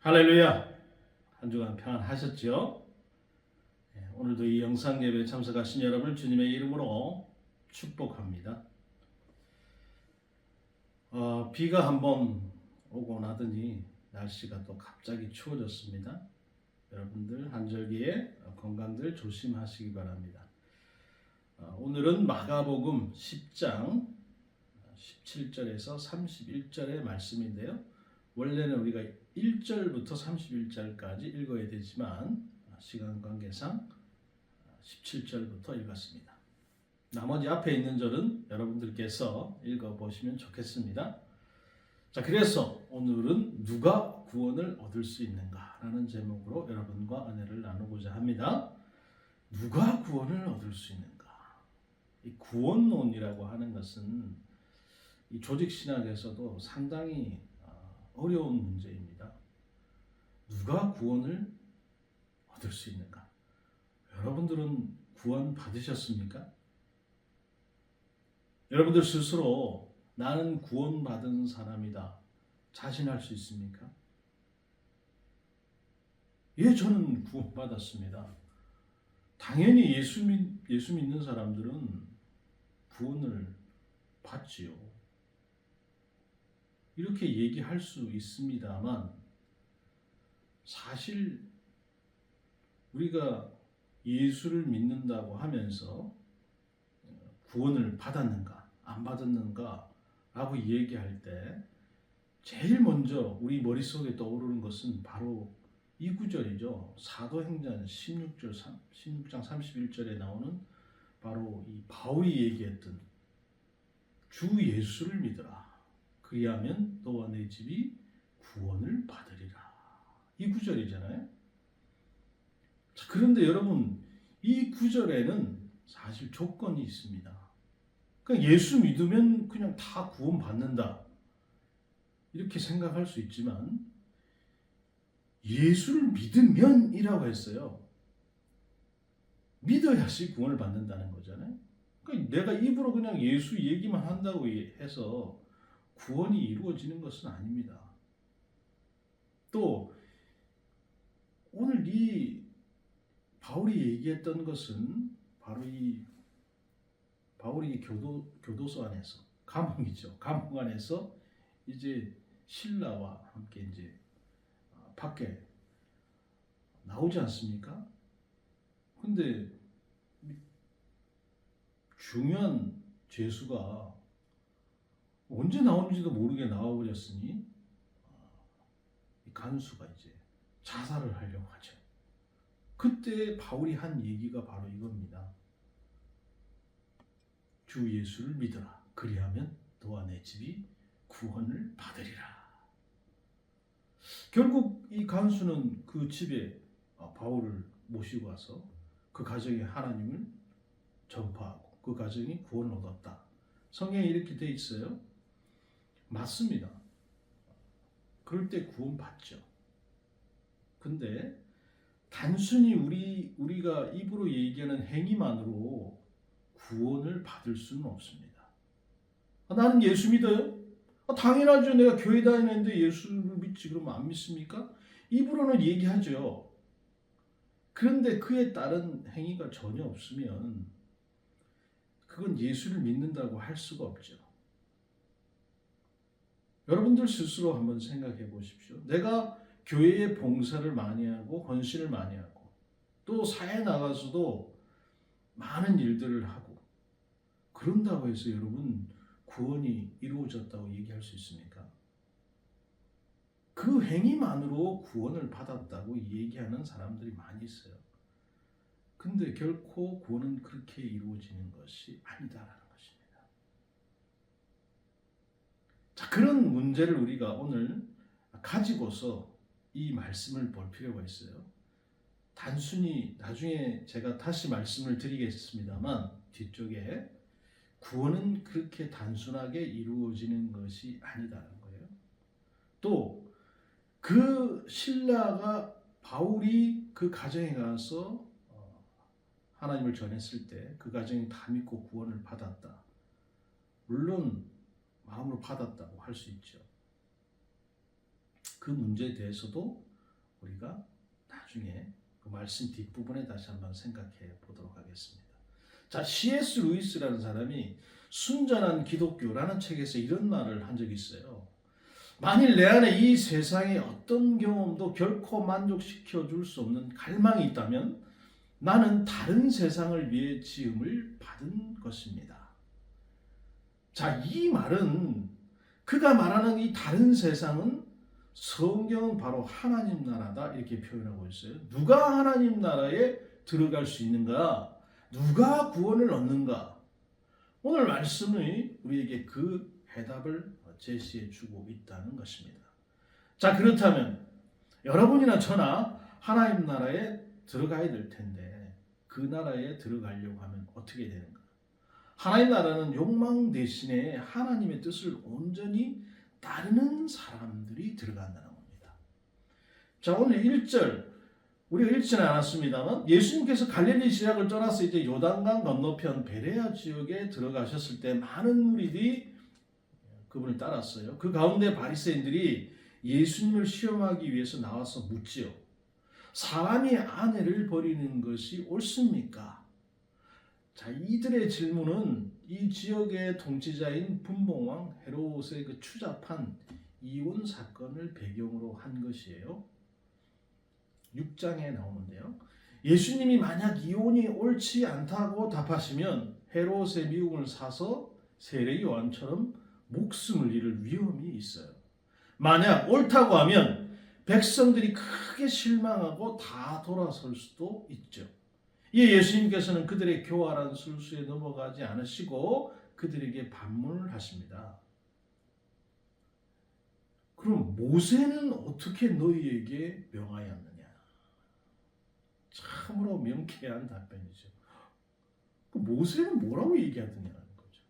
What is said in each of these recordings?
할렐루야! 한 주간 평안하셨죠? 오늘도 이 영상 예배에 참석하신 여러분을 주님의 이름으로 축복합니다. 비가 한번 오고 나더니 날씨가 또 갑자기 추워졌습니다. 여러분들 한절기에 건강들 조심하시기 바랍니다. 오늘은 마가복음 10장 17절에서 31절의 말씀인데요. 원래는 우리가 1절부터 31절까지 읽어야 되지만 시간 관계상 17절부터 읽었습니다. 나머지 앞에 있는 절은 여러분들께서 읽어보시면 좋겠습니다. 자, 그래서 오늘은 누가 구원을 얻을 수 있는가 라는 제목으로 여러분과 은혜를 나누고자 합니다. 누가 구원을 얻을 수 있는가? 이 구원론이라고 하는 것은 이 조직신학에서도 상당히 어려운 문제입니다. 누가 구원을 얻을 수 있는가? 여러분들은 구원 받으셨습니까? 여러분들 스스로 나는 구원받은 사람이다 자신할 수 있습니까? 예, 저는 구원받았습니다. 당연히 예수 믿는 사람들은 구원을 받지요. 이렇게 얘기할 수 있습니다만 사실 우리가 예수를 믿는다고 하면서 구원을 받았는가 안 받았는가 라고 얘기할 때 제일 먼저 우리 머릿속에 떠오르는 것은 바로 이 구절이죠. 사도행전 16장 31절에 나오는 바로 이 바울이 얘기했던 주 예수를 믿으라. 그리하면 너와 내 집이 구원을 받으리라. 이 구절이잖아요. 자, 그런데 여러분 이 구절에는 사실 조건이 있습니다. 그냥 예수 믿으면 그냥 다 구원받는다 이렇게 생각할 수 있지만 예수를 믿으면이라고 했어요. 믿어야지 구원을 받는다는 거잖아요. 그러니까 내가 입으로 그냥 예수 얘기만 한다고 해서 구원이 이루어지는 것은 아닙니다. 또 오늘 이 바울이 얘기했던 것은 바로 이 바울이 교도소 안에서 감옥이죠. 감옥 안에서 이제 신라와 함께 이제 밖에 나오지 않습니까? 근데 중요한 죄수가 언제 나오는지도 모르게 나와버렸으니 간수가 이제 자살을 하려고 하죠. 그때 바울이 한 얘기가 바로 이겁니다. 주 예수를 믿어라. 그리하면 너와 내 집이 구원을 받으리라. 결국 이 간수는 그 집에 바울을 모시고 와서 그 가정에 하나님을 전파하고 그 가정이 구원을 얻었다. 성경에 이렇게 돼 있어요. 맞습니다. 그럴 때 구원받죠. 근데 단순히 우리가 입으로 얘기하는 행위만으로 구원을 받을 수는 없습니다. 나는 예수 믿어요? 당연하죠. 내가 교회 다니는데 예수를 믿지. 그러면 안 믿습니까? 입으로는 얘기하죠. 그런데 그에 따른 행위가 전혀 없으면 그건 예수를 믿는다고 할 수가 없죠. 여러분들 스스로 한번 생각해 보십시오. 내가 교회에 봉사를 많이 하고 헌신을 많이 하고 또 사회에 나가서도 많은 일들을 하고 그런다고 해서 여러분 구원이 이루어졌다고 얘기할 수 있습니까? 그 행위만으로 구원을 받았다고 얘기하는 사람들이 많이 있어요. 근데 결코 구원은 그렇게 이루어지는 것이 아니다라는 것입니다. 자, 그런 문제를 우리가 오늘 가지고서 이 말씀을 볼 필요가 있어요. 단순히 나중에 제가 다시 말씀을 드리겠습니다만 뒤쪽에 구원은 그렇게 단순하게 이루어지는 것이 아니다라는 거예요. 또 그 신라가 바울이 그 가정에 가서 하나님을 전했을 때 그 가정이 다 믿고 구원을 받았다. 물론 마음으로 받았다고 할 수 있죠. 그 문제에 대해서도 우리가 나중에 그 말씀 뒷부분에 다시 한번 생각해 보도록 하겠습니다. 자, C.S. 루이스라는 사람이 순전한 기독교라는 책에서 이런 말을 한 적이 있어요. 만일 내 안에 이 세상의 어떤 경험도 결코 만족시켜 줄 수 없는 갈망이 있다면 나는 다른 세상을 위해 지음을 받은 것입니다. 자, 이 말은 그가 말하는 이 다른 세상은 성경은 바로 하나님 나라다 이렇게 표현하고 있어요. 누가 하나님 나라에 들어갈 수 있는가? 누가 구원을 얻는가? 오늘 말씀이 우리에게 그 해답을 제시해 주고 있다는 것입니다. 자, 그렇다면 여러분이나 저나 하나님 나라에 들어가야 될 텐데 그 나라에 들어가려고 하면 어떻게 되는가? 하나님 나라는 욕망 대신에 하나님의 뜻을 온전히 따르는 사람들이 들어간다는 겁니다. 자, 오늘 1절 우리가 읽지는 않았습니다만 예수님께서 갈릴리 지역을 떠나서 이제 요단강 건너편 베레아 지역에 들어가셨을 때 많은 무리들이 그분을 따랐어요. 그 가운데 바리새인들이 예수님을 시험하기 위해서 나와서 묻지요. 사람이 아내를 버리는 것이 옳습니까? 자, 이들의 질문은 이 지역의 통치자인 분봉왕 헤롯의 그 추잡한 이혼 사건을 배경으로 한 것이에요. 6장에 나오는데요. 예수님이 만약 이혼이 옳지 않다고 답하시면 헤롯의 미움을 사서 세례 요한처럼 목숨을 잃을 위험이 있어요. 만약 옳다고 하면 백성들이 크게 실망하고 다 돌아설 수도 있죠. 이에 예수님께서는 그들의 교활한 술수에 넘어가지 않으시고 그들에게 반문을 하십니다. 그럼 모세는 어떻게 너희에게 명하였느냐? 참으로 명쾌한 답변이죠. 모세는 뭐라고 얘기하느냐는 거죠.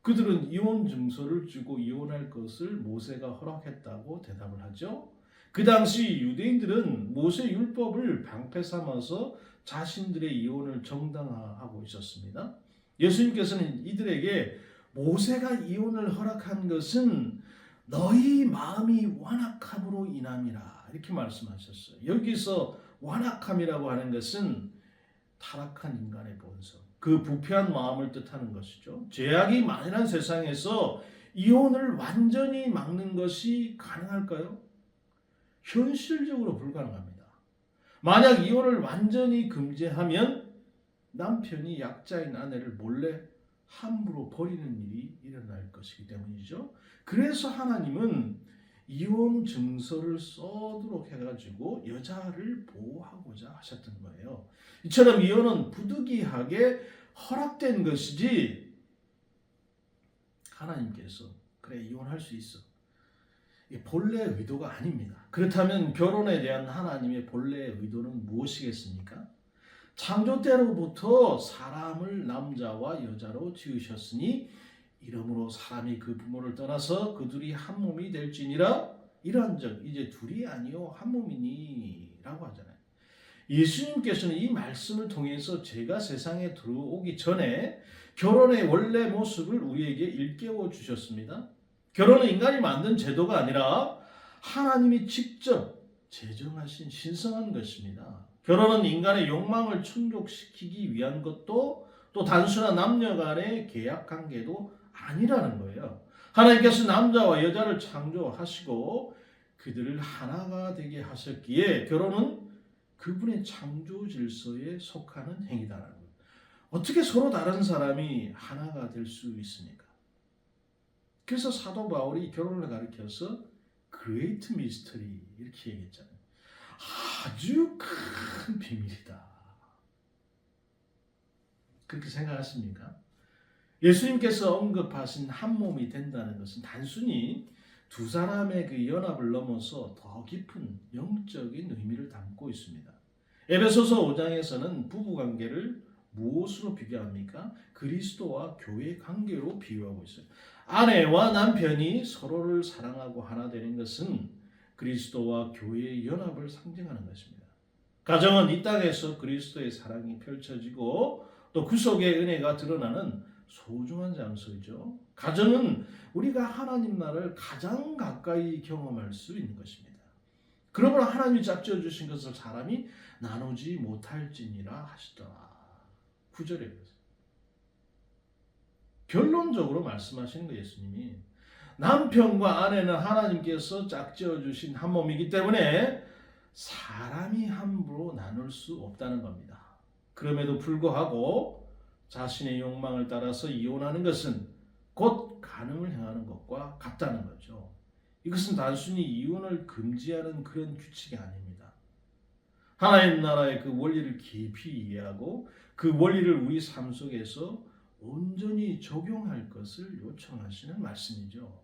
그들은 이혼 증서를 주고 이혼할 것을 모세가 허락했다고 대답을 하죠. 그 당시 유대인들은 모세 율법을 방패 삼아서 자신들의 이혼을 정당화하고 있었습니다. 예수님께서는 이들에게 모세가 이혼을 허락한 것은 너희 마음이 완악함으로 인함이라 이렇게 말씀하셨어요. 여기서 완악함이라고 하는 것은 타락한 인간의 본성, 그 부패한 마음을 뜻하는 것이죠. 죄악이 만연한 세상에서 이혼을 완전히 막는 것이 가능할까요? 현실적으로 불가능합니다. 만약 이혼을 완전히 금지하면 남편이 약자인 아내를 몰래 함부로 버리는 일이 일어날 것이기 때문이죠. 그래서 하나님은 이혼 증서를 써도록 해가지고 여자를 보호하고자 하셨던 거예요. 이처럼 이혼은 부득이하게 허락된 것이지 하나님께서 그래 이혼할 수 있어 본래 의도가 아닙니다. 그렇다면 결혼에 대한 하나님의 본래 의도는 무엇이겠습니까? 창조 때로부터 사람을 남자와 여자로 지으셨으니 이러므로 사람이 그 부모를 떠나서 그 둘이 한 몸이 될지니라 이런즉 이제 둘이 아니요 한 몸이니 라고 하잖아요. 예수님께서는 이 말씀을 통해서 죄가 세상에 들어오기 전에 결혼의 원래 모습을 우리에게 일깨워 주셨습니다. 결혼은 인간이 만든 제도가 아니라 하나님이 직접 제정하신 신성한 것입니다. 결혼은 인간의 욕망을 충족시키기 위한 것도 또 단순한 남녀 간의 계약 관계도 아니라는 거예요. 하나님께서 남자와 여자를 창조하시고 그들을 하나가 되게 하셨기에 결혼은 그분의 창조 질서에 속하는 행위다라는 거예요. 어떻게 서로 다른 사람이 하나가 될 수 있습니까? 그래서 사도 바울이 결혼을 가리켜서 Great Mystery 이렇게 얘기했잖아요. 아주 큰 비밀이다. 그렇게 생각하십니까? 예수님께서 언급하신 한 몸이 된다는 것은 단순히 두 사람의 그 연합을 넘어서 더 깊은 영적인 의미를 담고 있습니다. 에베소서 5장에서는 부부관계를 무엇으로 비교합니까? 그리스도와 교회 관계로 비유하고 있어요. 아내와 남편이 서로를 사랑하고 하나 되는 것은 그리스도와 교회의 연합을 상징하는 것입니다. 가정은 이 땅에서 그리스도의 사랑이 펼쳐지고 또 구속의 은혜가 드러나는 소중한 장소이죠. 가정은 우리가 하나님 나라를 가장 가까이 경험할 수 있는 것입니다. 그러므로 하나님이 짝지어 주신 것을 사람이 나누지 못할지니라 하시더라. 9절에 그랬어요. 결론적으로 말씀하시는 거 예수님이 남편과 아내는 하나님께서 짝지어 주신 한 몸이기 때문에 사람이 함부로 나눌 수 없다는 겁니다. 그럼에도 불구하고 자신의 욕망을 따라서 이혼하는 것은 곧 간음을 행하는 것과 같다는 거죠. 이것은 단순히 이혼을 금지하는 그런 규칙이 아닙니다. 하나님 나라의 그 원리를 깊이 이해하고 그 원리를 우리 삶 속에서 온전히 적용할 것을 요청하시는 말씀이죠.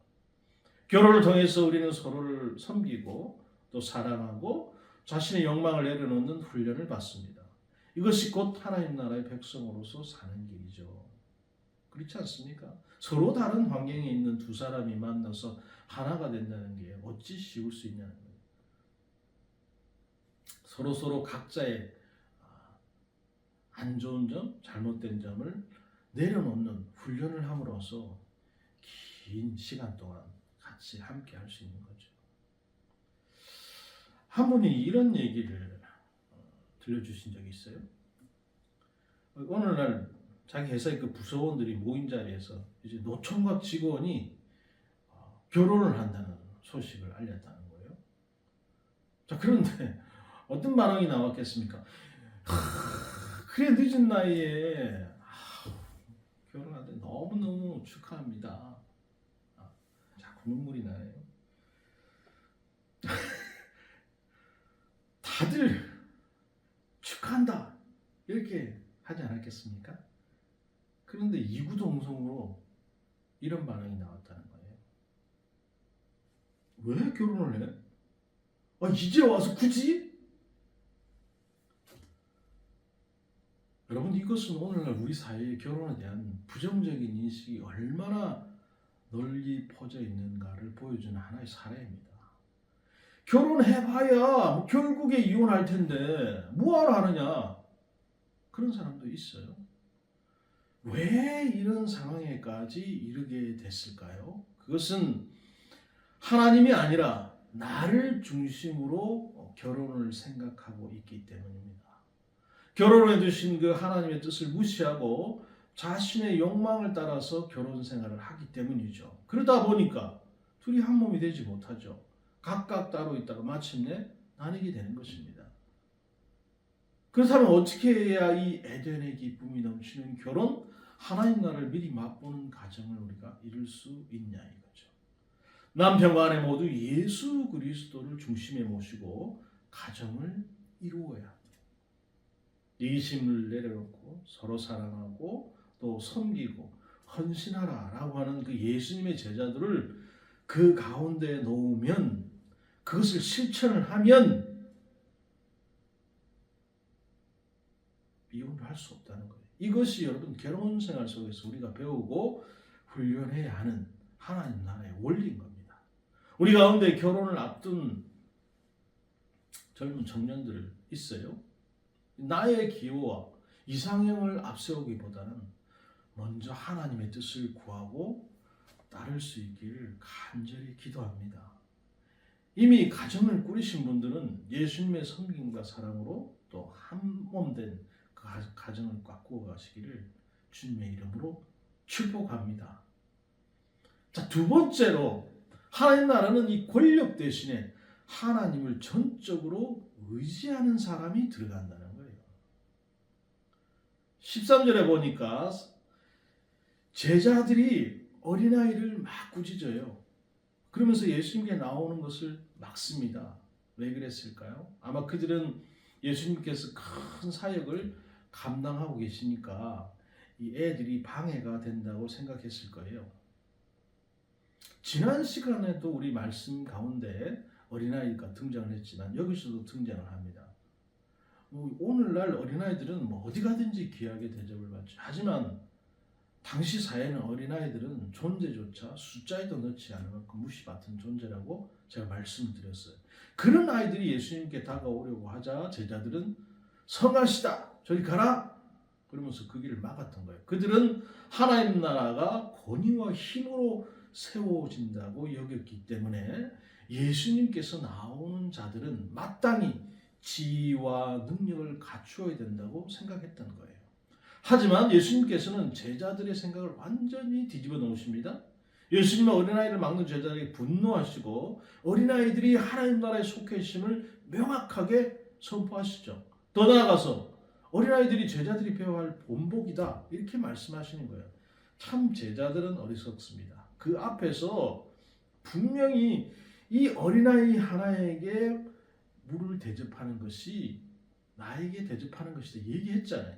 결혼을 통해서 우리는 서로를 섬기고 또 사랑하고 자신의 욕망을 내려놓는 훈련을 받습니다. 이것이 곧 하나님 나라의 백성으로서 사는 길이죠. 그렇지 않습니까? 서로 다른 환경에 있는 두 사람이 만나서 하나가 된다는 게 어찌 쉬울 수 있냐는 거예요. 서로 각자의 안 좋은 점, 잘못된 점을 내려놓는 훈련을 함으로써 긴 시간 동안 같이 함께 할 수 있는 거죠. 한 분이 이런 얘기를 들려주신 적이 있어요. 오늘날 자기 회사의 그 부서원들이 모인 자리에서 이제 노총각 직원이 결혼을 한다는 소식을 알렸다는 거예요. 자, 그런데 어떤 반응이 나왔겠습니까? 그래 늦은 나이에 결혼하는데 너무너무 축하합니다. 자꾸 눈물이 나요. 다들 축하한다 이렇게 하지 않았겠습니까? 그런데 이구동성으로 이런 반응이 나왔다는 거예요. 왜 결혼을 해? 이제 와서 굳이? 여러분, 이것은 오늘날 우리 사회의 결혼에 대한 부정적인 인식이 얼마나 널리 퍼져 있는가를 보여주는 하나의 사례입니다. 결혼해봐야 결국에 이혼할 텐데 뭐하러 하느냐, 그런 사람도 있어요. 왜 이런 상황에까지 이르게 됐을까요? 그것은 하나님이 아니라 나를 중심으로 결혼을 생각하고 있기 때문입니다. 결혼해 주신 그 하나님의 뜻을 무시하고 자신의 욕망을 따라서 결혼 생활을 하기 때문이죠. 그러다 보니까 둘이 한 몸이 되지 못하죠. 각각 따로 있다가 마침내 나뉘게 되는 것입니다. 그렇다면 어떻게 해야 이 에덴의 기쁨이 넘치는 결혼, 하나님 나라를 미리 맛보는 가정을 우리가 이룰 수 있냐 이거죠. 남편과 아내 모두 예수 그리스도를 중심에 모시고 가정을 이루어야 합니다. 이기심을 내려놓고 서로 사랑하고 또 섬기고 헌신하라라고 하는 그 예수님의 제자들을 그 가운데 놓으면, 그것을 실천을 하면 이혼을 할 수 없다는 거예요. 이것이 여러분 결혼 생활 속에서 우리가 배우고 훈련해야 하는 하나님 나라의 원리인 겁니다. 우리 가운데 결혼을 앞둔 젊은 청년들 있어요. 나의 기호와 이상형을 앞세우기보다는 먼저 하나님의 뜻을 구하고 따를 수 있기를 간절히 기도합니다. 이미 가정을 꾸리신 분들은 예수님의 섬김과 사랑으로 또 한 몸 된 그 가정을 꽉꾸어 가시기를 주님의 이름으로 축복합니다. 자, 두 번째로 하나님 나라는 이 권력 대신에 하나님을 전적으로 의지하는 사람이 들어간다는 거예요. 13절에 보니까 제자들이 어린아이를 막 꾸짖어요. 그러면서 예수님께 나오는 것을 막습니다. 왜 그랬을까요? 아마 그들은 예수님께서 큰 사역을 감당하고 계시니까 이 애들이 방해가 된다고 생각했을 거예요. 지난 시간에도 우리 말씀 가운데 어린아이가 등장을 했지만 여기서도 등장을 합니다. 오늘날 어린아이들은 어디 가든지 귀하게 대접을 받죠. 하지만 당시 사회는 어린아이들은 존재조차 숫자에도 넣지 않을 만큼 무시받은 존재라고 제가 말씀을 드렸어요. 그런 아이들이 예수님께 다가오려고 하자 제자들은 성하시다, 저리 가라, 그러면서 그 길을 막았던 거예요. 그들은 하나님 나라가 권위와 힘으로 세워진다고 여겼기 때문에 예수님께서 나오는 자들은 마땅히 지위와 능력을 갖추어야 된다고 생각했던 거예요. 하지만 예수님께서는 제자들의 생각을 완전히 뒤집어 놓으십니다. 예수님은 어린아이를 막는 제자들에게 분노하시고 어린아이들이 하나님 나라에 속해 있음을 명확하게 선포하시죠. 더 나아가서 어린아이들이 제자들이 배워야 할 본보기다 이렇게 말씀하시는 거예요. 참 제자들은 어리석습니다. 그 앞에서 분명히 이 어린아이 하나에게 물을 대접하는 것이 나에게 대접하는 것이다 얘기했잖아요.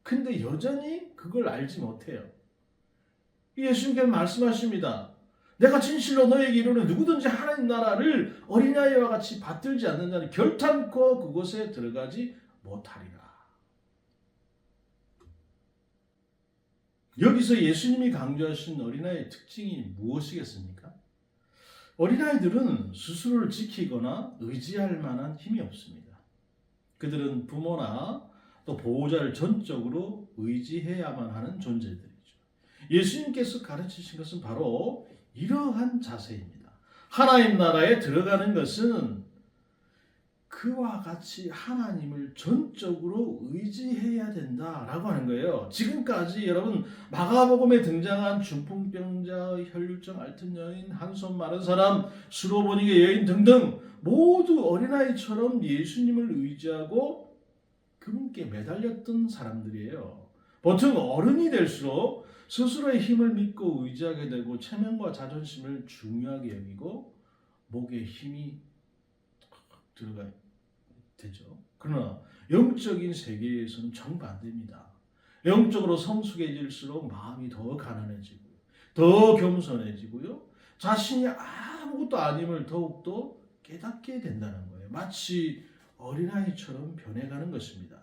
근데 여전히 그걸 알지 못해요. 예수님께서 말씀하십니다. 내가 진실로 너에게 이르노니 누구든지 하나님 나라를 어린아이와 같이 받들지 않는 자는 결탄코 그곳에 들어가지 못하리라. 여기서 예수님이 강조하신 어린아이의 특징이 무엇이겠습니까? 어린아이들은 스스로를 지키거나 의지할 만한 힘이 없습니다. 그들은 부모나 또 보호자를 전적으로 의지해야만 하는 존재들이죠. 예수님께서 가르치신 것은 바로 이러한 자세입니다. 하나님 나라에 들어가는 것은 그와 같이 하나님을 전적으로 의지해야 된다라고 하는 거예요. 지금까지 여러분 마가복음에 등장한 중풍병자, 혈류증 앓던 여인, 한손 마른 사람, 수로보니게 여인 등등 모두 어린아이처럼 예수님을 의지하고 그분께 매달렸던 사람들이에요. 보통 어른이 될수록 스스로의 힘을 믿고 의지하게 되고 체면과 자존심을 중요하게 여기고 목에 힘이 들어가요. 되죠. 그러나 영적인 세계에서는 정반대입니다. 영적으로 성숙해질수록 마음이 더 가난해지고 더 겸손해지고요. 자신이 아무것도 아님을 더욱더 깨닫게 된다는 거예요. 마치 어린아이처럼 변해가는 것입니다.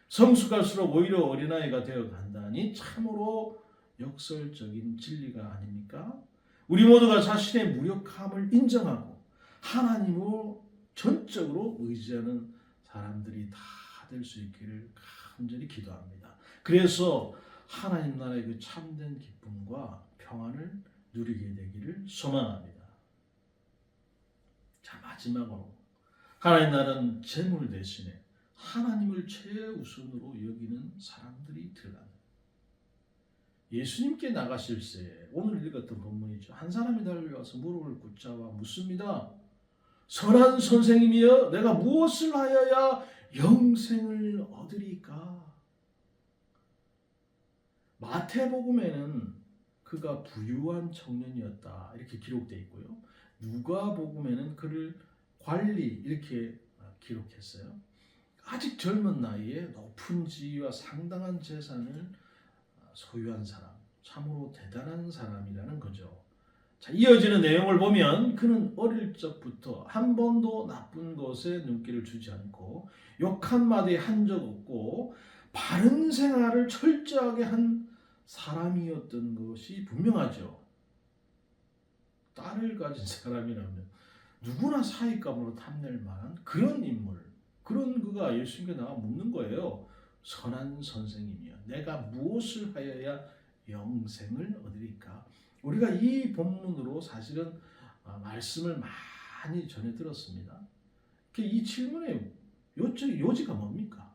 성숙할수록 오히려 어린아이가 되어간다니 참으로 역설적인 진리가 아닙니까? 우리 모두가 자신의 무력함을 인정하고 하나님을 전적으로 의지하는 사람들이 다 될 수 있기를 간절히 기도합니다. 그래서 하나님 나라의 그 참된 기쁨과 평안을 누리게 되기를 소망합니다. 자, 마지막으로 하나님 나라는 재물 대신에 하나님을 최우선으로 여기는 사람들이 들어간다. 예수님께 나가실새 오늘 읽었던 본문이죠. 한 사람이 달려와서 무릎을 붙잡아 묻습니다. 선한 선생님이여 내가 무엇을 하여야 영생을 얻으리까? 마태복음에는 그가 부유한 청년이었다 이렇게 기록되어 있고요. 누가복음에는 그를 관리 이렇게 기록했어요. 아직 젊은 나이에 높은 지위와 상당한 재산을 소유한 사람, 참으로 대단한 사람이라는 거죠. 자, 이어지는 내용을 보면 그는 어릴 적부터 한 번도 나쁜 것에 눈길을 주지 않고 욕 한마디 한 적 없고 바른 생활을 철저하게 한 사람이었던 것이 분명하죠. 딸을 가진 사람이라면 누구나 사익감으로 탐낼 만한 그런 인물, 그런 그가 예수님께 나와 묻는 거예요. 선한 선생님이여 내가 무엇을 하여야 영생을 얻으리까? 우리가 이 본문으로 사실은 말씀을 많이 전해 들었습니다. 이 질문의 요지가 뭡니까?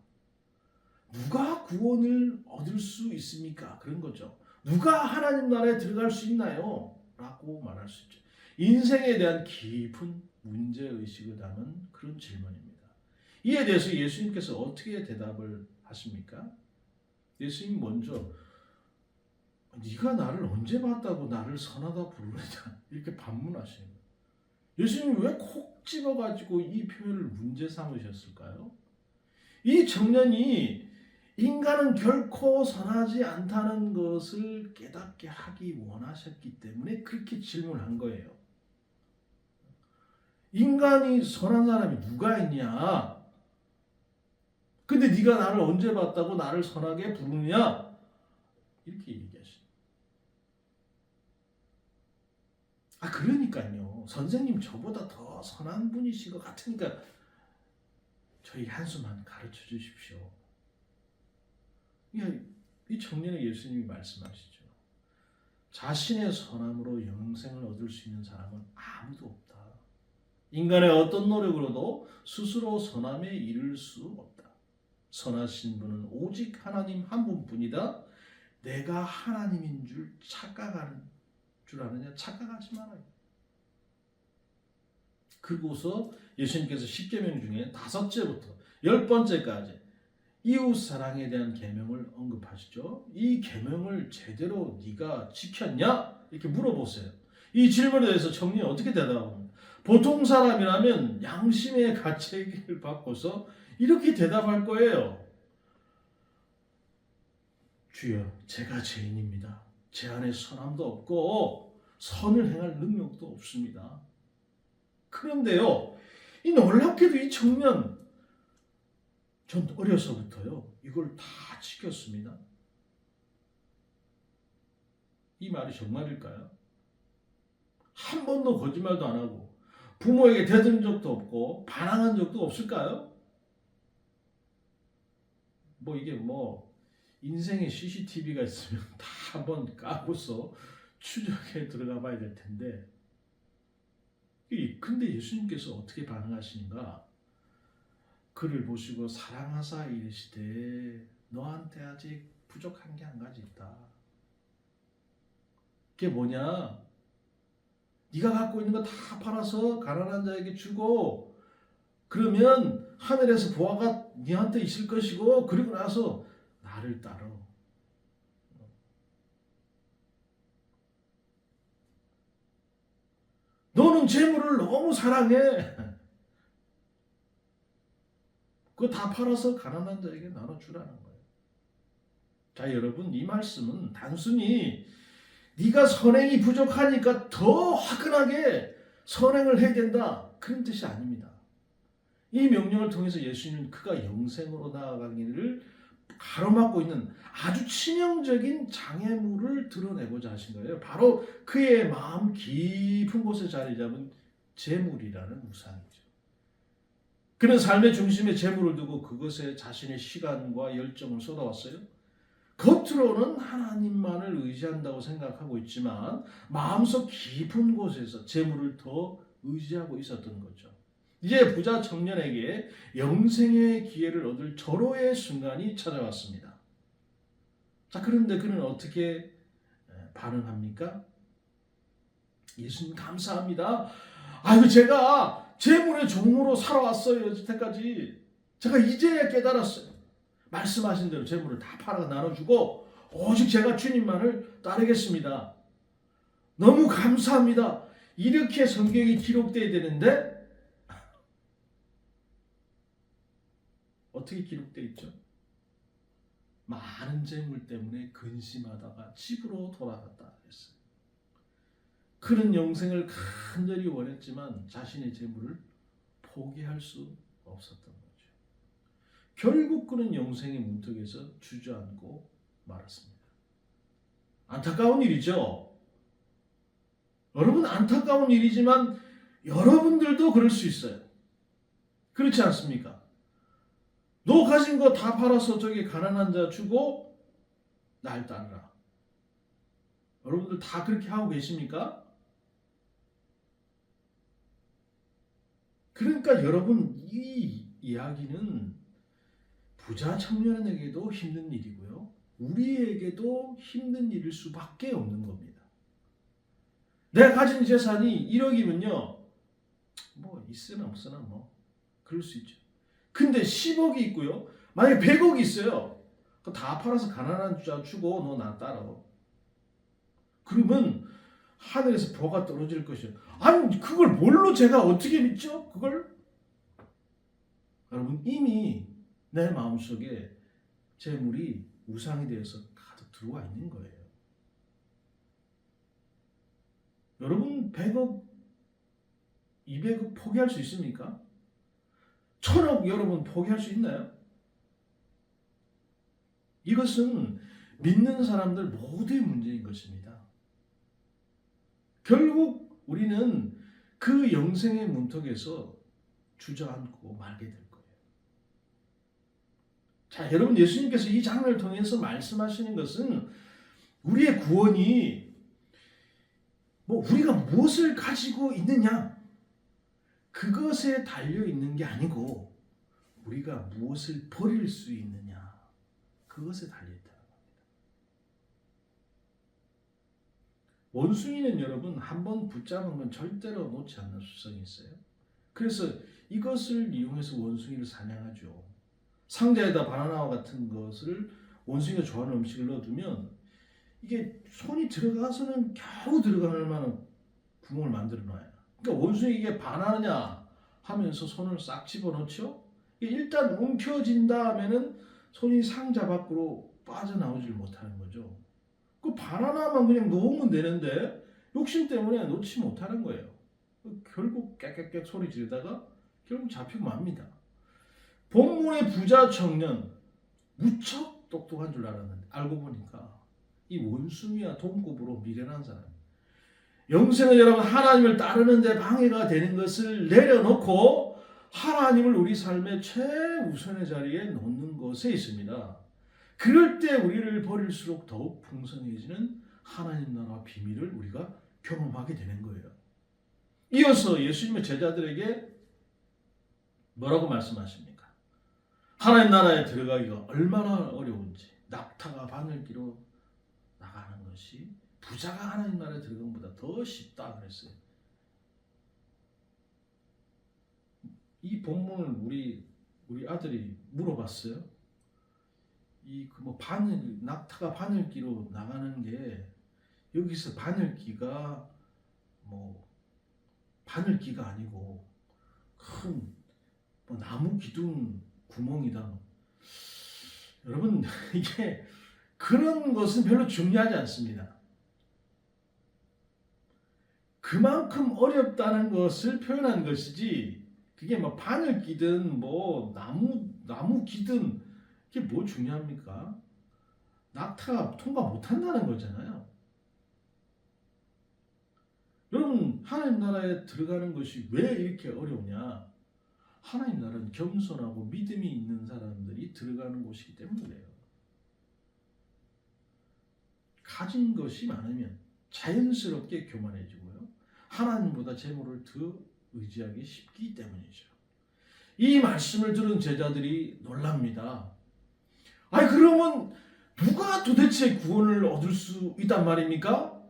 누가 구원을 얻을 수 있습니까? 그런 거죠. 누가 하나님 나라에 들어갈 수 있나요? 라고 말할 수 있죠. 인생에 대한 깊은 문제의식을 담은 그런 질문입니다. 이에 대해서 예수님께서 어떻게 대답을 하십니까? 예수님 먼저 네가 나를 언제 봤다고 나를 선하다 부르느냐 이렇게 반문하시는 거예요. 예수님이 왜 콕 집어가지고 이 표현을 문제 삼으셨을까요? 이 청년이 인간은 결코 선하지 않다는 것을 깨닫게 하기 원하셨기 때문에 그렇게 질문한 거예요. 인간이 선한 사람이 누가 있냐? 근데 네가 나를 언제 봤다고 나를 선하게 부르느냐? 이렇게 얘기하시죠. 그러니까요. 선생님 저보다 더 선한 분이신 것 같으니까 저희 한수만 가르쳐 주십시오. 이 청년의 예수님이 말씀하시죠. 자신의 선함으로 영생을 얻을 수 있는 사람은 아무도 없다. 인간의 어떤 노력으로도 스스로 선함에 이를 수 없다. 선하신 분은 오직 하나님 한 분뿐이다. 내가 하나님인 줄 착각하는 줄 아느냐? 착각하지 말아요. 그리고서 예수님께서 10계명 중에 5제부터 10번째까지 이웃 사랑에 대한 계명을 언급하시죠. 이 계명을 제대로 네가 지켰냐? 이렇게 물어보세요. 이 질문에 대해서 청년이 어떻게 대답합니까? 보통 사람이라면 양심의 가책을 받고서 이렇게 대답할 거예요. 주여, 제가 죄인입니다. 제 안에 선함도 없고 선을 행할 능력도 없습니다. 그런데요, 이 놀랍게도 이 청년, 전 어려서부터요 이걸 다 지켰습니다. 이 말이 정말일까요? 한 번도 거짓말도 안 하고 부모에게 대든 적도 없고 반항한 적도 없을까요? 이게 인생에 CCTV가 있으면 다 한번 까고서 추적해 들어가 봐야 될 텐데, 근데 예수님께서 어떻게 반응하시는가? 그를 보시고 사랑하사 이르시되 너한테 아직 부족한 게 한 가지 있다. 그게 뭐냐? 네가 갖고 있는 거 다 팔아서 가난한 자에게 주고 그러면 하늘에서 보화가 네한테 있을 것이고 그리고 나서 나를 따라. 너는 재물을 너무 사랑해. 그거 다 팔아서 가난한 자에게 나눠주라는 거예요. 자, 여러분, 이 말씀은 단순히 네가 선행이 부족하니까 더 화끈하게 선행을 해야 된다, 그런 뜻이 아닙니다. 이 명령을 통해서 예수님은 그가 영생으로 나아가기를 가로막고 있는 아주 치명적인 장애물을 드러내고자 하신 거예요. 바로 그의 마음 깊은 곳에 자리 잡은 재물이라는 우상이죠. 그는 삶의 중심에 재물을 두고 그것에 자신의 시간과 열정을 쏟아왔어요. 겉으로는 하나님만을 의지한다고 생각하고 있지만 마음속 깊은 곳에서 재물을 더 의지하고 있었던 거죠. 이제 부자 청년에게 영생의 기회를 얻을 절호의 순간이 찾아왔습니다. 자, 그런데 그는 어떻게 반응합니까? 예수님 감사합니다. 아유, 제가 재물의 종으로 살아왔어요. 여태까지. 제가 이제야 깨달았어요. 말씀하신 대로 재물을 다 팔아 나눠주고 오직 제가 주님만을 따르겠습니다. 너무 감사합니다. 이렇게 성경이 기록되어야 되는데 어떻게 기록되어 있죠? 많은 재물 때문에 근심하다가 집으로 돌아갔다 했어요. 그는 영생을 간절히 원했지만 자신의 재물을 포기할 수 없었던 거죠. 결국 그는 영생의 문턱에서 주저앉고 말았습니다. 안타까운 일이죠. 여러분, 안타까운 일이지만 여러분들도 그럴 수 있어요. 그렇지 않습니까? 너 가진 거 다 팔아서 저기 가난한 자 주고 날 따르라. 여러분들 다 그렇게 하고 계십니까? 그러니까 여러분, 이 이야기는 부자 청년에게도 힘든 일이고요, 우리에게도 힘든 일일 수밖에 없는 겁니다. 내가 가진 재산이 1억이면요 있으나 없으나 그럴 수 있죠. 근데 10억이 있고요, 만약에 100억이 있어요. 그거 다 팔아서 가난한 자 주고 너 나 따라. 그러면 하늘에서 보가 떨어질 것이에요. 아니, 그걸 뭘로 제가 어떻게 믿죠? 그걸? 여러분, 이미 내 마음속에 재물이 우상이 되어서 가득 들어와 있는 거예요. 여러분, 100억, 200억 포기할 수 있습니까? 1000억 여러분 포기할 수 있나요? 이것은 믿는 사람들 모두의 문제인 것입니다. 결국 우리는 그 영생의 문턱에서 주저앉고 말게 될 거예요. 자, 여러분, 예수님께서 이 장면을 통해서 말씀하시는 것은 우리의 구원이 뭐 우리가 무엇을 가지고 있느냐 그것에 달려 있는 게 아니고 우리가 무엇을 버릴 수 있느냐 그것에 달려 있다는 겁니다. 원숭이는 여러분 한번 붙잡은 건 절대로 놓지 않는 습성이 있어요. 그래서 이것을 이용해서 원숭이를 사냥하죠. 상자에다 바나나와 같은 것을 원숭이가 좋아하는 음식을 넣어두면 이게 손이 들어가서는 겨우 들어갈 만한 구멍을 만들어 놔요. 그러니까 원숭이 이게 바나나냐 하면서 손을 싹 집어넣죠. 일단 움켜진 다음에는 손이 상자 밖으로 빠져나오질 못하는 거죠. 그 바나나만 그냥 놓으면 되는데 욕심 때문에 놓지 못하는 거예요. 결국 깨깨깨 소리 지르다가 결국 잡히고 맙니다. 본문의 부자 청년 무척 똑똑한 줄 알았는데 알고 보니까 이 원숭이와 동급으로 미련한 사람. 영생은 여러분 하나님을 따르는 데 방해가 되는 것을 내려놓고 하나님을 우리 삶의 최우선의 자리에 놓는 것에 있습니다. 그럴 때 우리를 버릴수록 더욱 풍성해지는 하나님 나라 비밀을 우리가 경험하게 되는 거예요. 이어서 예수님의 제자들에게 뭐라고 말씀하십니까? 하나님 나라에 들어가기가 얼마나 어려운지 낙타가 바늘기로 나가는 것이 부자가 하나님 나라에 들어가는 것보다 더 쉽다 그랬어요. 이 본문을 우리 아들이 물어봤어요. 이 그 뭐 바늘 낙타가 바늘기로 나가는 게 여기서 바늘기가 뭐 바늘기가 아니고 큰 뭐 나무 기둥 구멍이다. 여러분 이게 그런 것은 별로 중요하지 않습니다. 그만큼 어렵다는 것을 표현한 것이지 그게 뭐 바늘기든 뭐 나무 기든 이게 뭐 중요합니까? 낙타가 통과 못한다는 거잖아요. 여러분 하나님 나라에 들어가는 것이 왜 이렇게 어려우냐? 하나님 나라는 겸손하고 믿음이 있는 사람들이 들어가는 곳이기 때문에 그래요. 가진 것이 많으면 자연스럽게 교만해지고요. 하나님보다 재물을 더 의지하기 쉽기 때문이죠. 이 말씀을 들은 제자들이 놀랍니다. 아니 그러면 누가 도대체 구원을 얻을 수 있단 말입니까?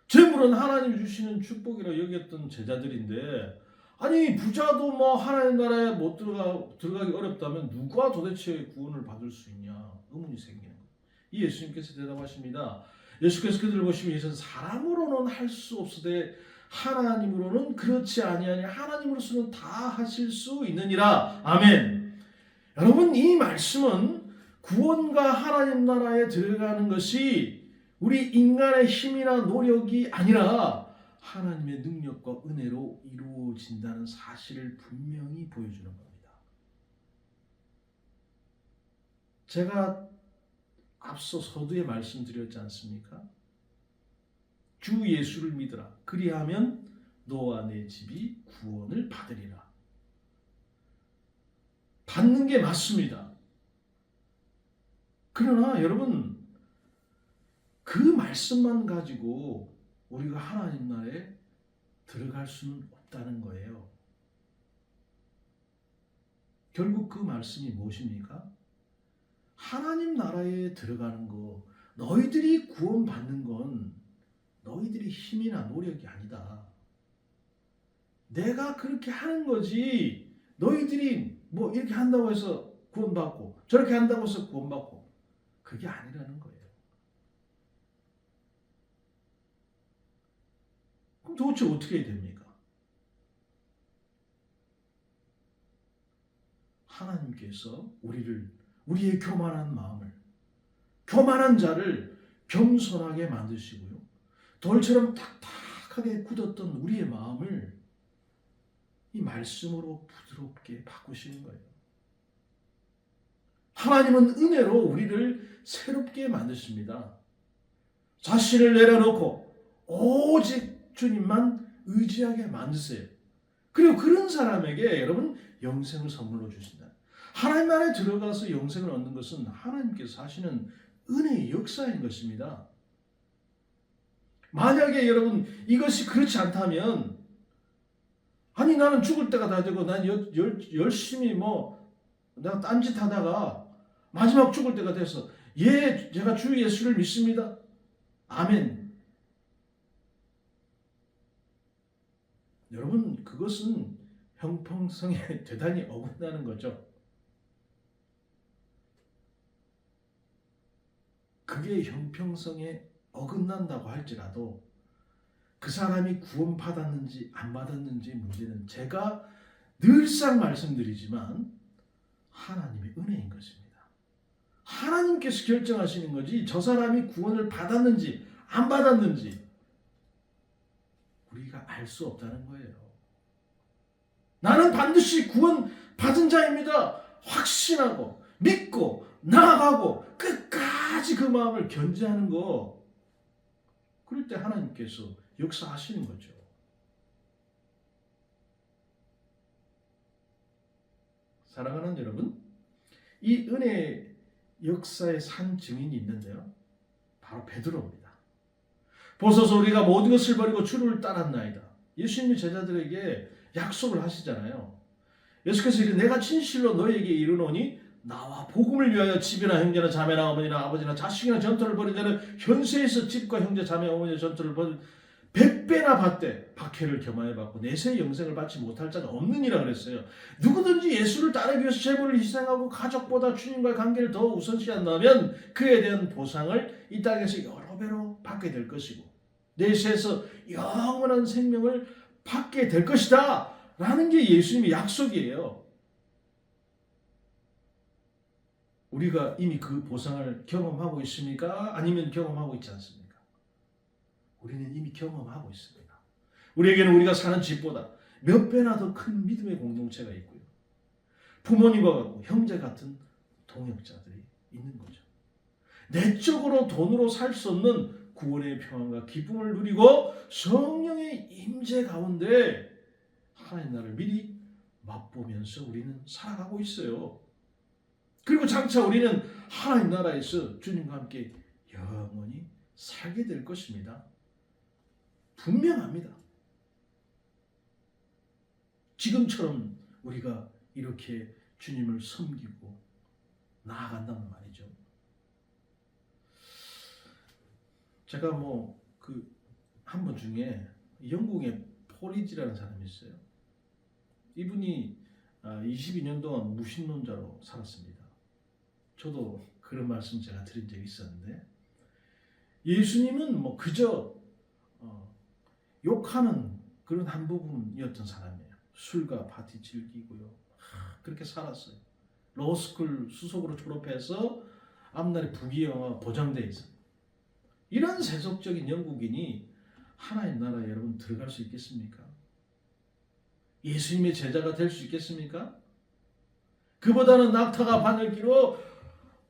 재물은 하나님 주시는 축복이라 여겼던 제자들인데 아니 부자도 뭐 하나님 나라에 못 들어가기 어렵다면 누가 도대체 구원을 받을 수 있냐 의문이 생기는 거예요. 이 예수님께서 대답하십니다. 예수께서 그들을 보시며 이것은 사람으로는 할 수 없으되 하나님으로는 그렇지 아니하니 하나님으로서는 다 하실 수 있느니라. 아멘. 여러분 이 말씀은 구원과 하나님 나라에 들어가는 것이 우리 인간의 힘이나 노력이 아니라 하나님의 능력과 은혜로 이루어진다는 사실을 분명히 보여주는 겁니다. 제가 앞서 서두에 말씀드렸지 않습니까? 주 예수를 믿으라. 그리하면 너와 내 집이 구원을 받으리라. 받는 게 맞습니다. 그러나 여러분 그 말씀만 가지고 우리가 하나님 나라에 들어갈 수는 없다는 거예요. 결국 그 말씀이 무엇입니까? 하나님 나라에 들어가는 거, 너희들이 구원받는 건 너희들이 힘이나 노력이 아니다. 내가 그렇게 하는 거지. 너희들이 뭐 이렇게 한다고 해서 구원받고 저렇게 한다고 해서 구원받고 그게 아니라는 거예요. 그럼 도대체 어떻게 해야 됩니까? 하나님께서 우리의 교만한 마음을, 교만한 자를 겸손하게 만드시고요. 돌처럼 탁탁하게 굳었던 우리의 마음을 이 말씀으로 부드럽게 바꾸시는 거예요. 하나님은 은혜로 우리를 새롭게 만드십니다. 자신을 내려놓고 오직 주님만 의지하게 만드세요. 그리고 그런 사람에게 여러분 영생을 선물로 주신다. 하나님 나라에 들어가서 영생을 얻는 것은 하나님께서 하시는 은혜의 역사인 것입니다. 만약에 여러분 이것이 그렇지 않다면, 아니 나는 죽을 때가 다 되고 난 열심히 내가 딴짓 하다가 마지막 죽을 때가 돼서 제가 주 예수를 믿습니다. 아멘. 여러분 그것은 형평성에 대단히 어긋나는 거죠. 그게 형평성에 어긋난다고 할지라도 그 사람이 구원받았는지 안 받았는지 문제는 제가 늘상 말씀드리지만 하나님의 은혜인 것입니다. 하나님께서 결정하시는 거지 저 사람이 구원을 받았는지 안 받았는지 우리가 알 수 없다는 거예요. 나는 반드시 구원받은 자입니다. 확신하고 믿고 나아가고 끝까지 그 마음을 견지하는 거, 그럴 때 하나님께서 역사하시는 거죠. 사랑하는 여러분, 이 은혜의 역사의 산 증인이 있는데요, 바로 베드로입니다. 보소서 우리가 모든 것을 버리고 주를 따랐나이다. 예수님이 제자들에게 약속을 하시잖아요. 예수께서 이르되 내가 진실로 너에게 이르노니 나와 복음을 위하여 집이나 형제나 자매나 어머니나 아버지나 자식이나 전토를 벌인 자는 현세에서 집과 형제 자매 어머니의 전토를 벌인 100배나 받되 박해를 겸하여 받고 내세의 영생을 받지 못할 자는 없느니라 그랬어요. 누구든지 예수를 따르기 위해서 재물을 희생하고 가족보다 주님과의 관계를 더 우선시한다면 그에 대한 보상을 이 땅에서 여러 배로 받게 될 것이고 내세에서 영원한 생명을 받게 될 것이다 라는 게 예수님의 약속이에요. 우리가 이미 그 보상을 경험하고 있습니까? 아니면 경험하고 있지 않습니까? 우리는 이미 경험하고 있습니다. 우리에게는 우리가 사는 집보다 몇 배나 더 큰 믿음의 공동체가 있고요. 부모님과 같고 형제 같은 동역자들이 있는 거죠. 내적으로 돈으로 살 수 없는 구원의 평안과 기쁨을 누리고 성령의 임재 가운데 하나님 나라를 미리 맛보면서 우리는 살아가고 있어요. 그리고 장차 우리는 하나님 나라에서 주님과 함께 영원히 살게 될 것입니다. 분명합니다. 지금처럼 우리가 이렇게 주님을 섬기고 나아간다는 말이죠. 제가 한 번 중에 영국의 폴리지라는 사람이 있어요. 이분이 22년 동안 무신론자로 살았습니다. 저도 그런 말씀 제가 드린 적이 있었는데, 예수님은 그저 욕하는 그런 한 부분이었던 사람이에요. 술과 파티 즐기고요. 그렇게 살았어요. 로스쿨 수석으로 졸업해서 앞날에 부귀영화 보장되어 있어요. 이런 세속적인 영국인이 하나님 나라에 여러분 들어갈 수 있겠습니까? 예수님의 제자가 될 수 있겠습니까? 그보다는 낙타가 바늘기로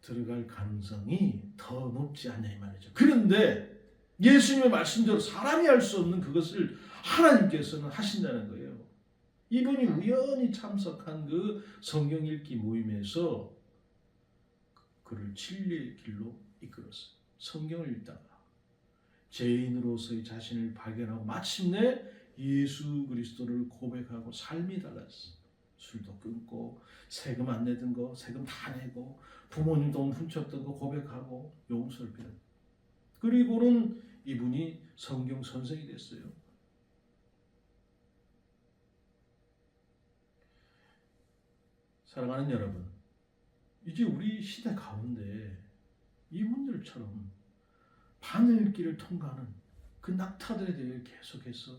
들어갈 가능성이 더 높지 않냐 이 말이죠. 그런데 예수님의 말씀대로 사람이 할 수 없는 그것을 하나님께서는 하신다는 거예요. 이분이 우연히 참석한 그 성경 읽기 모임에서 그를 진리의 길로 이끌었어요. 성경을 읽다가 죄인으로서의 자신을 발견하고 마침내 예수 그리스도를 고백하고 삶이 달랐어요. 술도 끊고 세금 안 내던 거 세금 다 내고 부모님 돈 훔쳤던 거 고백하고 용서를 빌었어요. 그리고는 이분이 성경 선생이 됐어요. 사랑하는 여러분, 이제 우리 시대 가운데 이분들처럼 바늘길을 통과하는 그 낙타들에 대해 계속해서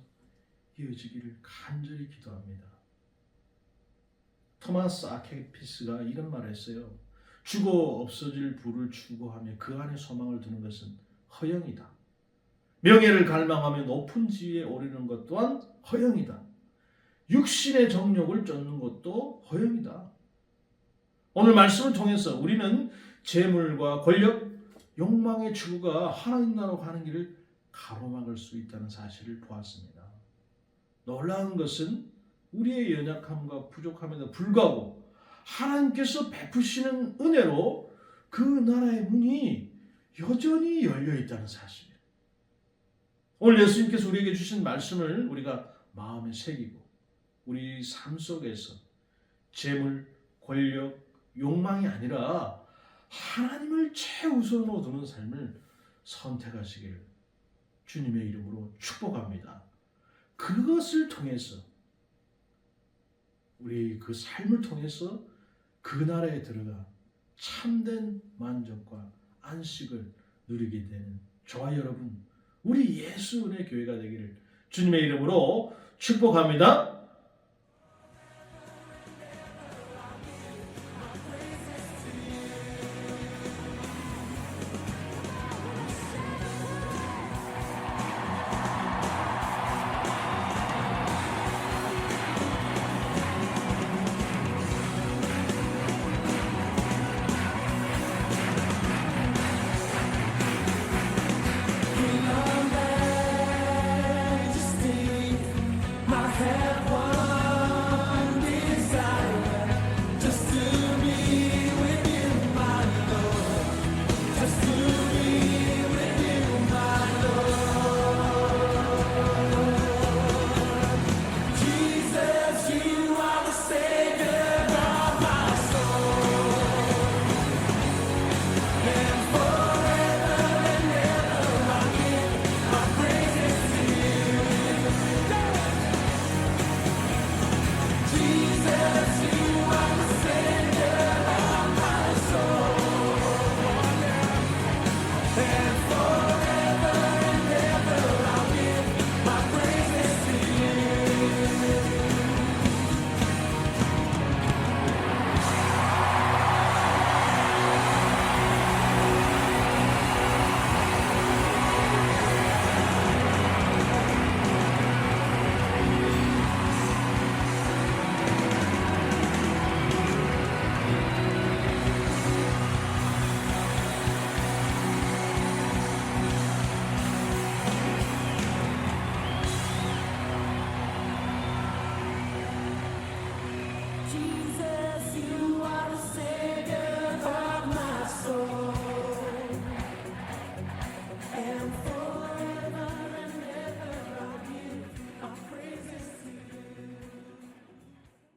이어지기를 간절히 기도합니다. 토마스 아케피스가 이런 말을 했어요. 죽어 없어질 부를 추구하며 그 안에 소망을 두는 것은 허영이다. 명예를 갈망하며 높은 지위에 오르는 것 또한 허영이다. 육신의 정욕을 쫓는 것도 허영이다. 오늘 말씀을 통해서 우리는 재물과 권력, 욕망의 추구가 하나님 나라로 가는 길을 가로막을 수 있다는 사실을 보았습니다. 놀라운 것은 우리의 연약함과 부족함에도 불구하고 하나님께서 베푸시는 은혜로 그 나라의 문이 여전히 열려 있다는 사실이에요. 오늘 예수님께서 우리에게 주신 말씀을 우리가 마음에 새기고 우리 삶 속에서 재물, 권력, 욕망이 아니라 하나님을 최우선으로 두는 삶을 선택하시길 주님의 이름으로 축복합니다. 그것을 통해서 우리 그 삶을 통해서 그 나라에 들어가 참된 만족과 안식을 누리게 되는 저와 여러분, 우리 예수 은혜 교회가 되기를 주님의 이름으로 축복합니다.